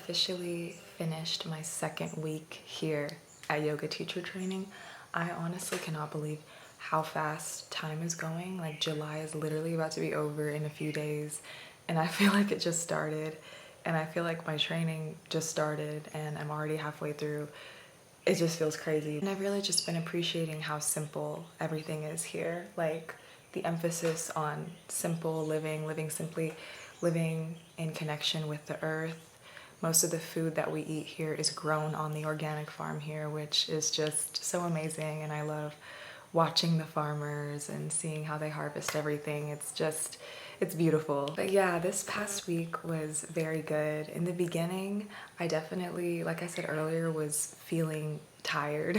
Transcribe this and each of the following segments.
officially finished my second week here at yoga teacher training. I honestly cannot believe how fast time is going. Like July is literally about to be over in a few days and I feel like it just started, and I feel like my training just started and I'm already halfway through. It just feels crazy. And I've really just been appreciating how simple everything is here. Like the emphasis on simple living, living simply, living in connection with the earth. Most of the food that we eat here is grown on the organic farm here, which is just so amazing. And I love watching the farmers and seeing how they harvest everything. It's beautiful. But yeah, this past week was very good. In the beginning, I definitely, like I said earlier, was feeling tired,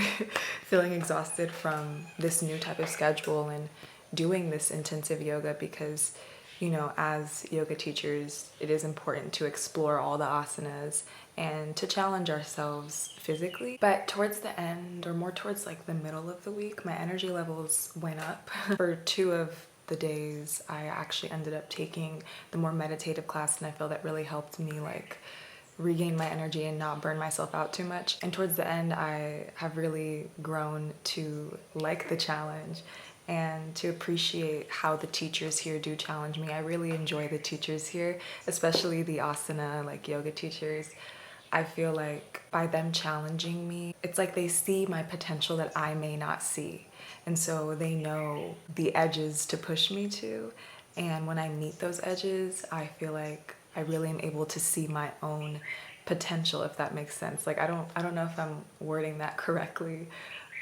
feeling exhausted from this new type of schedule and doing this intensive yoga because, you know, as yoga teachers, it is important to explore all the asanas and to challenge ourselves physically. But towards the end, or more towards like the middle of the week, my energy levels went up. For 2 of the days, I actually ended up taking the more meditative class, and I feel that really helped me like regain my energy and not burn myself out too much. And towards the end, I have really grown to like the challenge and to appreciate how the teachers here do challenge me. I really enjoy the teachers here, especially the asana, like yoga teachers. I feel like by them challenging me, it's like they see my potential that I may not see. And so they know the edges to push me to. And when I meet those edges, I feel like I really am able to see my own potential, if that makes sense. Like I don't know if I'm wording that correctly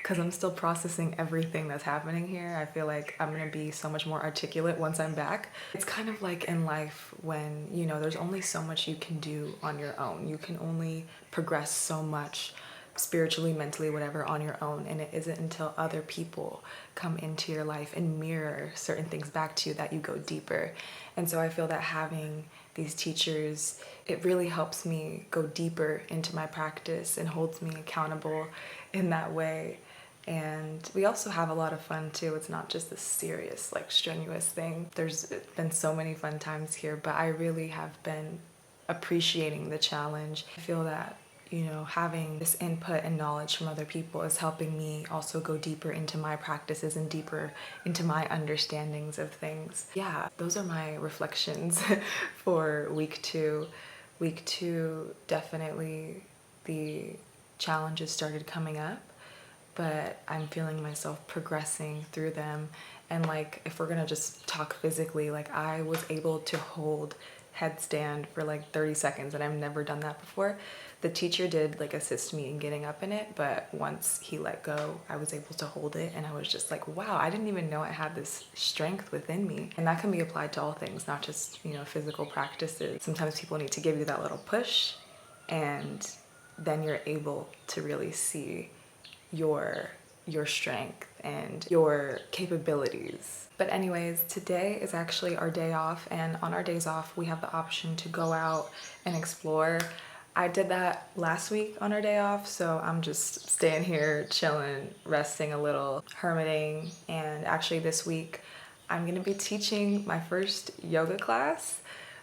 because I'm still processing everything that's happening here. I feel like I'm gonna be so much more articulate once I'm back. It's kind of like in life when, you know, there's only so much you can do on your own. You can only progress so much spiritually, mentally, whatever, on your own. And it isn't until other people come into your life and mirror certain things back to you that you go deeper. And so I feel that having these teachers, it really helps me go deeper into my practice and holds me accountable in that way. And we also have a lot of fun too. It's not just this serious, like strenuous thing. There's been so many fun times here, but I really have been appreciating the challenge. I feel that, you know, having this input and knowledge from other people is helping me also go deeper into my practices and deeper into my understandings of things. Yeah, those are my reflections for week 2. Week 2, definitely the challenges started coming up, but I'm feeling myself progressing through them. And like, if we're gonna just talk physically, like I was able to hold headstand for like 30 seconds and I've never done that before. The teacher did like assist me in getting up in it, but once he let go, I was able to hold it and I was just like, wow, I didn't even know I had this strength within me. And that can be applied to all things, not just, you know, physical practices. Sometimes people need to give you that little push and then you're able to really see your strength and your capabilities. But anyways, today is actually our day off, and on our days off we have the option to go out and explore. I did that last week on our day off, so I'm just staying here chilling, resting a little, hermiting. And actually this week I'm gonna be teaching my first yoga class.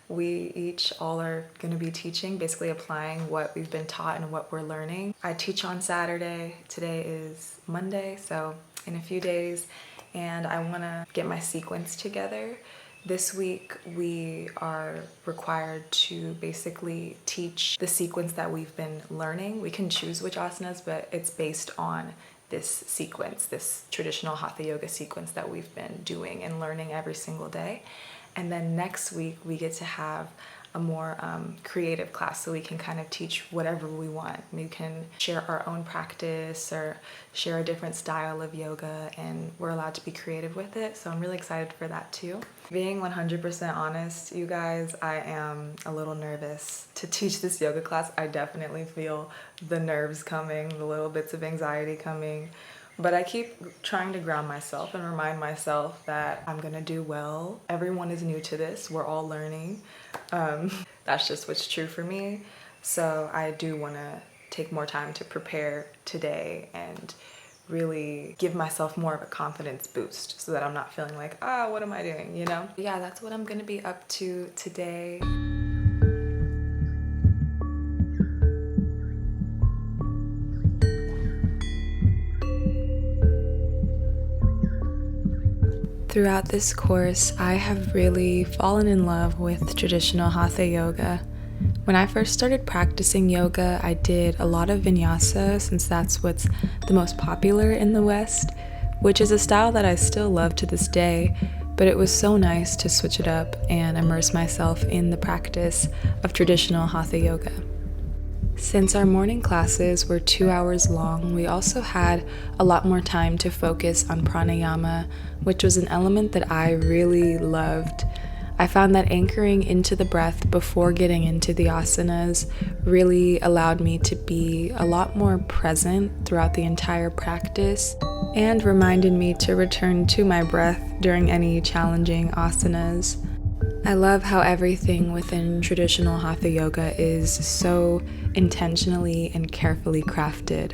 We each all are going to be teaching, basically applying what we've been taught and what we're learning. I teach on Saturday. Today is Monday, so in a few days, and I want to get my sequence together. This week we are required to basically teach the sequence that we've been learning. We can choose which asanas, but it's based on this sequence, this traditional hatha yoga sequence that we've been doing and learning every single day. And then next week we get to have a more creative class, so we can kind of teach whatever we want. We can share our own practice or share a different style of yoga, and we're allowed to be creative with it. So I'm really excited for that too. Being 100% honest, you guys, I am a little nervous to teach this yoga class. I definitely feel the nerves coming, the little bits of anxiety coming. But I keep trying to ground myself and remind myself that I'm gonna do well. Everyone is new to this, we're all learning. That's just what's true for me. So I do wanna take more time to prepare today and really give myself more of a confidence boost so that I'm not feeling like, what am I doing, you know? Yeah, that's what I'm gonna be up to today. Throughout this course, I have really fallen in love with traditional hatha yoga. When I first started practicing yoga, I did a lot of vinyasa since that's what's the most popular in the West, which is a style that I still love to this day, but it was so nice to switch it up and immerse myself in the practice of traditional hatha yoga. Since our morning classes were 2 hours long, we also had a lot more time to focus on pranayama, which was an element that I really loved. I found that anchoring into the breath before getting into the asanas really allowed me to be a lot more present throughout the entire practice and reminded me to return to my breath during any challenging asanas. I love how everything within traditional hatha yoga is so intentionally and carefully crafted.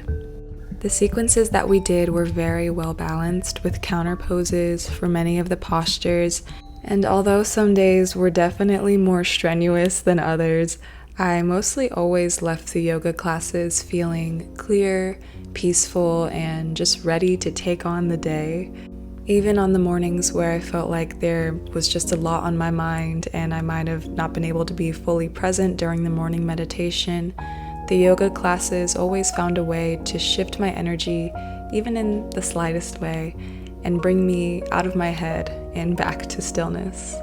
The sequences that we did were very well balanced with counter poses for many of the postures, and although some days were definitely more strenuous than others, I mostly always left the yoga classes feeling clear, peaceful, and just ready to take on the day. Even on the mornings where I felt like there was just a lot on my mind and I might have not been able to be fully present during the morning meditation, the yoga classes always found a way to shift my energy, even in the slightest way, and bring me out of my head and back to stillness.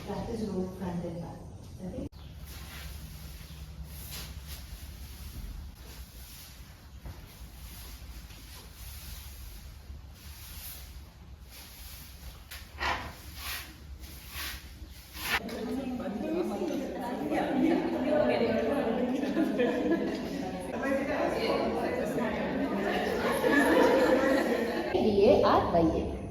Practice roll front and back. Okay?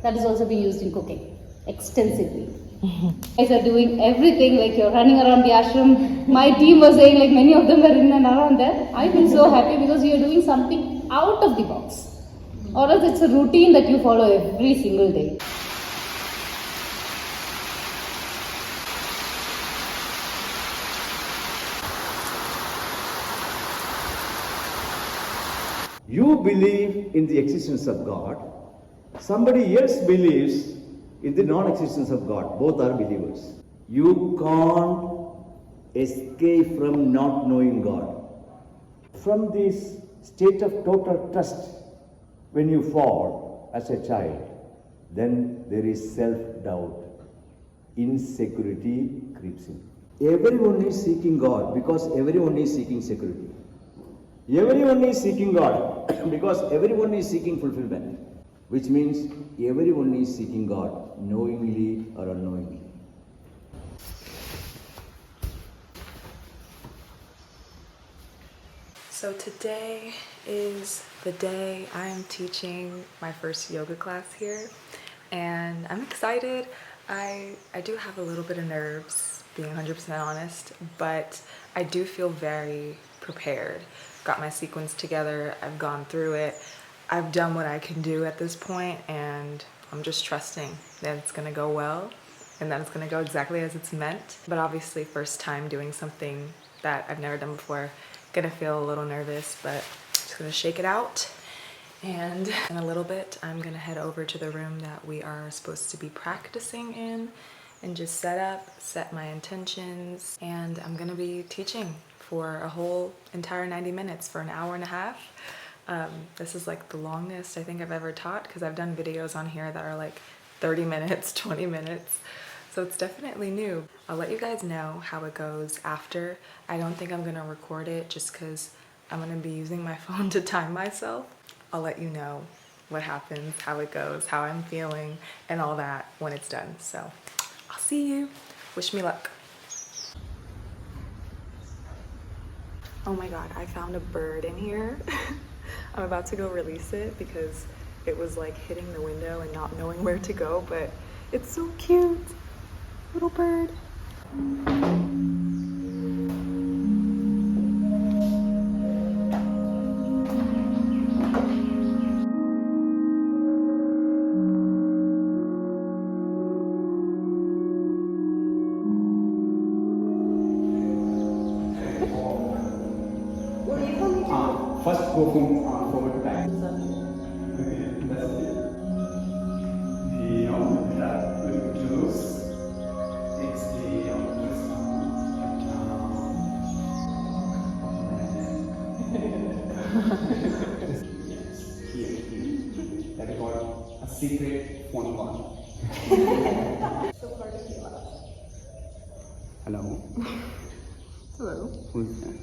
That is also being used in cooking extensively. You guys are doing everything, like you're running around the ashram. My team was saying like many of them were in and around there. I feel so happy because you're doing something out of the box. Or else it's a routine that you follow every single day. You believe in the existence of God. Somebody else believes in the non-existence of God. Both are believers. You can't escape from not knowing God. From this state of total trust, when you fall as a child, then there is self-doubt. Insecurity creeps in. Everyone is seeking God because everyone is seeking security. Everyone is seeking God because everyone is seeking fulfillment. Which means everyone is seeking God, knowingly or unknowingly. So today is the day I am teaching my first yoga class here, and I'm excited. I do have a little bit of nerves, being 100% honest, but I do feel very prepared. Got my sequence together, I've gone through it. I've done what I can do at this point, and I'm just trusting that it's gonna go well and that it's gonna go exactly as it's meant. But obviously, first time doing something that I've never done before, gonna feel a little nervous, but just gonna shake it out. And in a little bit, I'm gonna head over to the room that we are supposed to be practicing in and just set my intentions, and I'm gonna be teaching for a whole entire 90 minutes for an hour and a half. This is like the longest I think I've ever taught, because I've done videos on here that are like 30 minutes, 20 minutes. So it's definitely new. I'll let you guys know how it goes after. I don't think I'm gonna record it just because I'm gonna be using my phone to time myself. I'll let you know what happens, how it goes, how I'm feeling, and all that when it's done. So I'll see you. Wish me luck. Oh my God, I found a bird in here. I'm about to go release it because it was like hitting the window and not knowing where to go, but it's so cute. Little bird. go forward time. Okay, that's it. Down, that will close. Exhale, twist yes, here. That is called a secret phone call. Hello. Hello. Who's that?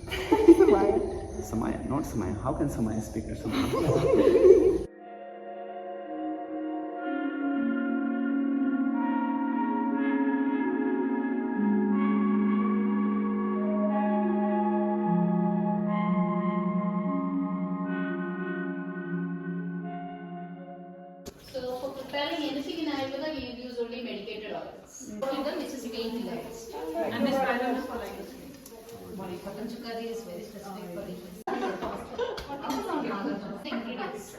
Samaya. Samaya, not Samaya. How can Samaya speak to Samaya? So for preparing anything in Ayurveda, we use only medicated oils. Which is painkillers. And this parameter for like Cotton chukari is very specific for it. Ingredients.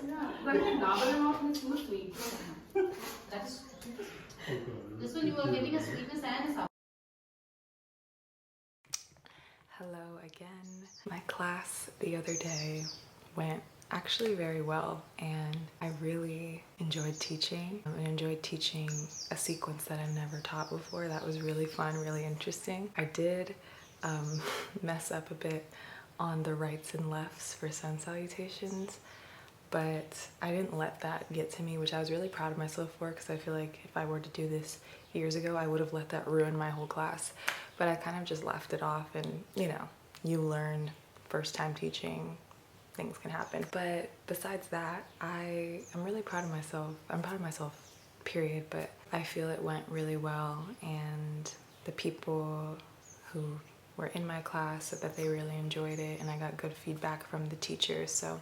That's this one you are getting a sweetness and a sour. Hello again. My class the other day went actually very well, and I really enjoyed teaching. I enjoyed teaching a sequence that I've never taught before. That was really fun, really interesting. I did mess up a bit on the rights and lefts for sun salutations, but I didn't let that get to me, which I was really proud of myself for, because I feel like if I were to do this years ago, I would have let that ruin my whole class. But I kind of just left it off, and you know, you learn first time teaching, things can happen. But besides that, I'm really proud of myself. I'm proud of myself, period, but I feel it went really well, and the people who were in my class said that they really enjoyed it, and I got good feedback from the teachers, so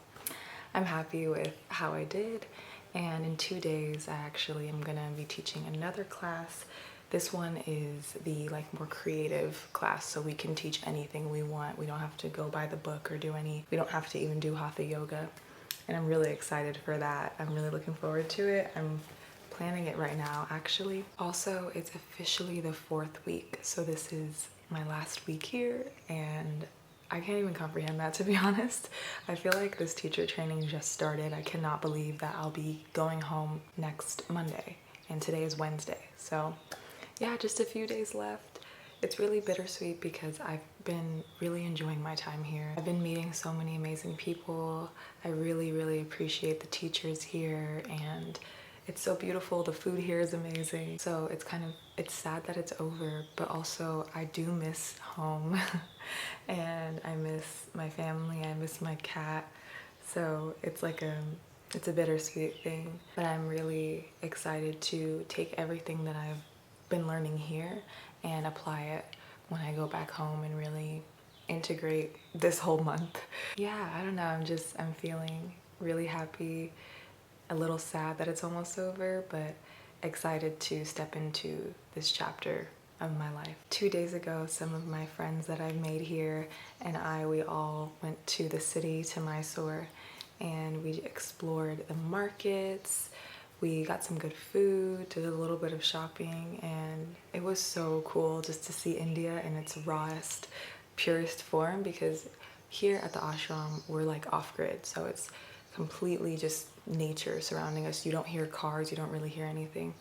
I'm happy with how I did. And in 2 days, I actually am gonna be teaching another class. This one is the more creative class, so we can teach anything we want. We don't have to go by the book or we don't have to even do hatha yoga. And I'm really excited for that. I'm really looking forward to it. I'm planning it right now, actually. Also, it's officially the 4th week, so this is my last week here, and I can't even comprehend that, to be honest. I feel like this teacher training just started. I cannot believe that I'll be going home next Monday, and today is Wednesday. So yeah, just a few days left. It's really bittersweet because I've been really enjoying my time here. I've been meeting so many amazing people. I really, really appreciate the teachers here, and it's so beautiful. The food here is amazing. So it's sad that it's over, but also I do miss home and I miss my family, I miss my cat. So it's it's a bittersweet thing, but I'm really excited to take everything that I've been learning here and apply it when I go back home and really integrate this whole month. Yeah, I don't know, I'm feeling really happy, a little sad that it's almost over, but excited to step into this chapter of my life. 2 days ago, some of my friends that I've made here and we all went to the city, to Mysore, and we explored the markets. We got some good food, did a little bit of shopping, and it was so cool just to see India in its rawest, purest form, because here at the ashram, we're off-grid, so it's completely just nature surrounding us. You don't hear cars, you don't really hear anything.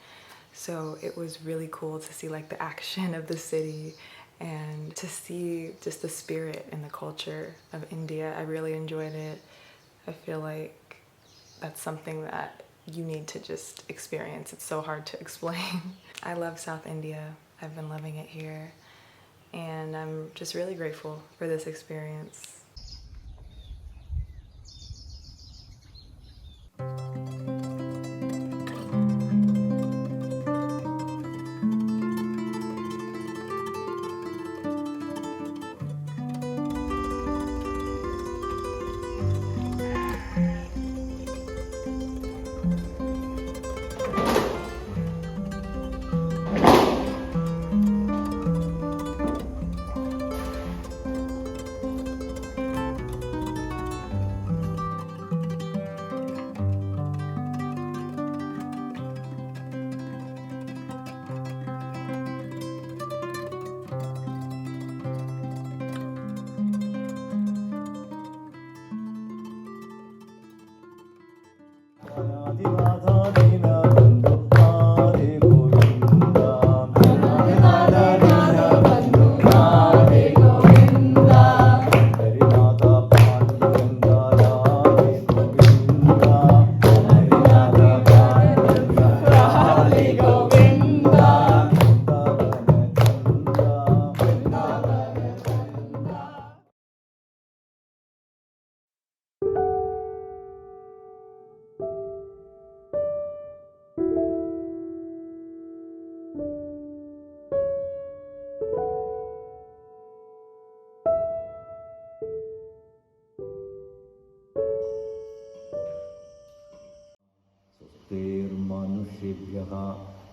So it was really cool to see the action of the city and to see just the spirit and the culture of India. I really enjoyed it. I feel like that's something that you need to just experience. It's so hard to explain. I love South India. I've been loving it here, and I'm just really grateful for this experience.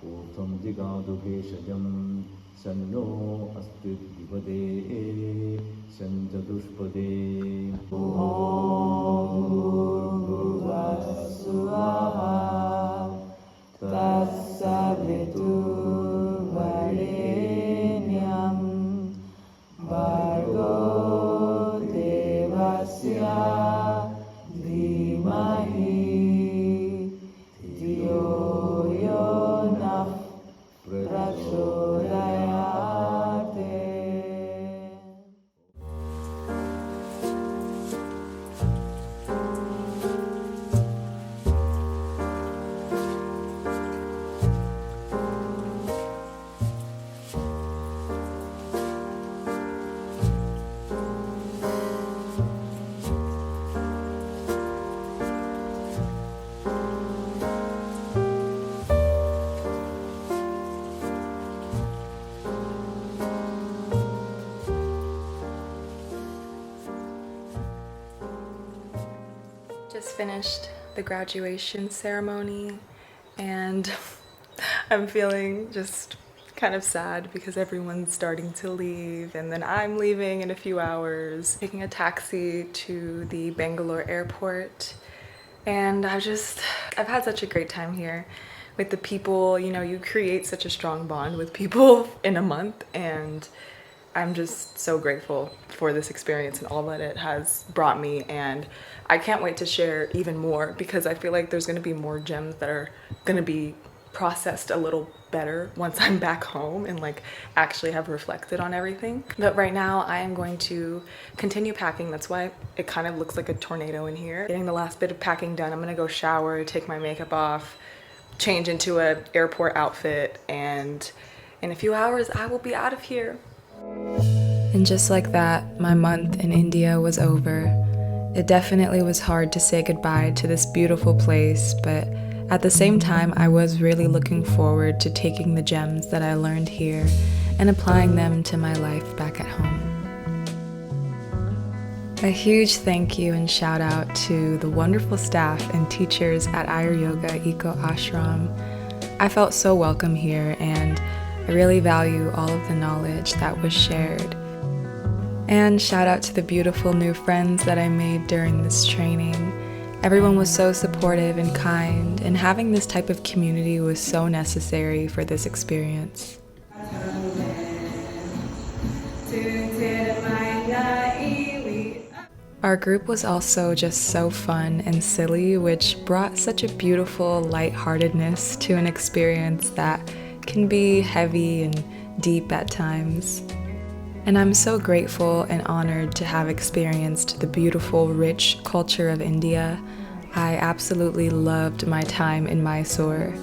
ऊर्ध्वं जिगातु भेषजं सन्नो अस्ति द्विपदे सं चतुष्पदे ॐ भूर्भुवस्सुवः तत्सवितुर्वरेण्यं भर्गो देवस्य धीमहि धियो यो नः प्रचोदयात्. Just finished the graduation ceremony and I'm feeling just kind of sad because everyone's starting to leave and then I'm leaving in a few hours, taking a taxi to the Bangalore airport. And I've had such a great time here with the people. You know, you create such a strong bond with people in a month, and I'm just so grateful for this experience and all that it has brought me, and I can't wait to share even more because I feel like there's going to be more gems that are going to be processed a little better once I'm back home and like actually have reflected on everything. But right now I am going to continue packing. That's why it kind of looks like a tornado in here. Getting the last bit of packing done. I'm gonna go shower, take my makeup off, change into an airport outfit, and in a few hours I will be out of here. And just like that, my month in India was over. It definitely was hard to say goodbye to this beautiful place, but at the same time, I was really looking forward to taking the gems that I learned here and applying them to my life back at home. A huge thank you and shout out to the wonderful staff and teachers at Ayuryoga Eco Ashram. I felt so welcome here and I really value all of the knowledge that was shared. And shout out to the beautiful new friends that I made during this training. Everyone was so supportive and kind, and having this type of community was so necessary for this experience. Our group was also just so fun and silly, which brought such a beautiful lightheartedness to an experience that can be heavy and deep at times. And I'm so grateful and honored to have experienced the beautiful, rich culture of India. I absolutely loved my time in Mysore.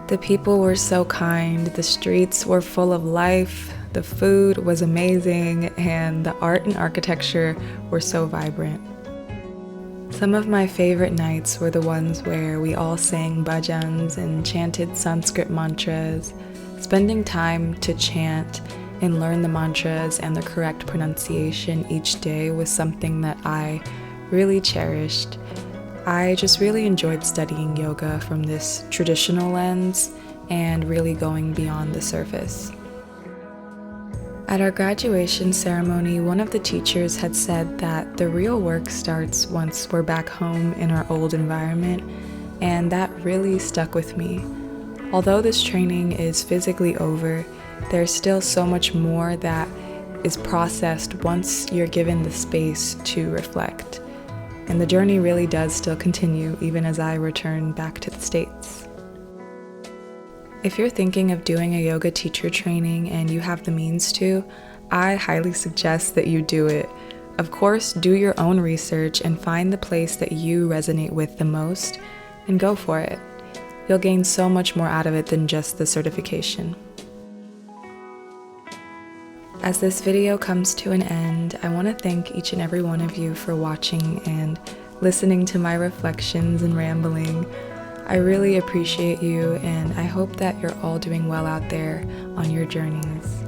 The people were so kind, the streets were full of life, the food was amazing, and the art and architecture were so vibrant. Some of my favorite nights were the ones where we all sang bhajans and chanted Sanskrit mantras. Spending time to chant and learn the mantras and the correct pronunciation each day was something that I really cherished. I just really enjoyed studying yoga from this traditional lens and really going beyond the surface. At our graduation ceremony, one of the teachers had said that the real work starts once we're back home in our old environment, and that really stuck with me. Although this training is physically over, there's still so much more that is processed once you're given the space to reflect. And the journey really does still continue even as I return back to the States. If you're thinking of doing a yoga teacher training and you have the means to, I highly suggest that you do it. Of course, do your own research and find the place that you resonate with the most and go for it. You'll gain so much more out of it than just the certification. As this video comes to an end, I want to thank each and every one of you for watching and listening to my reflections and rambling. I really appreciate you, and I hope that you're all doing well out there on your journeys.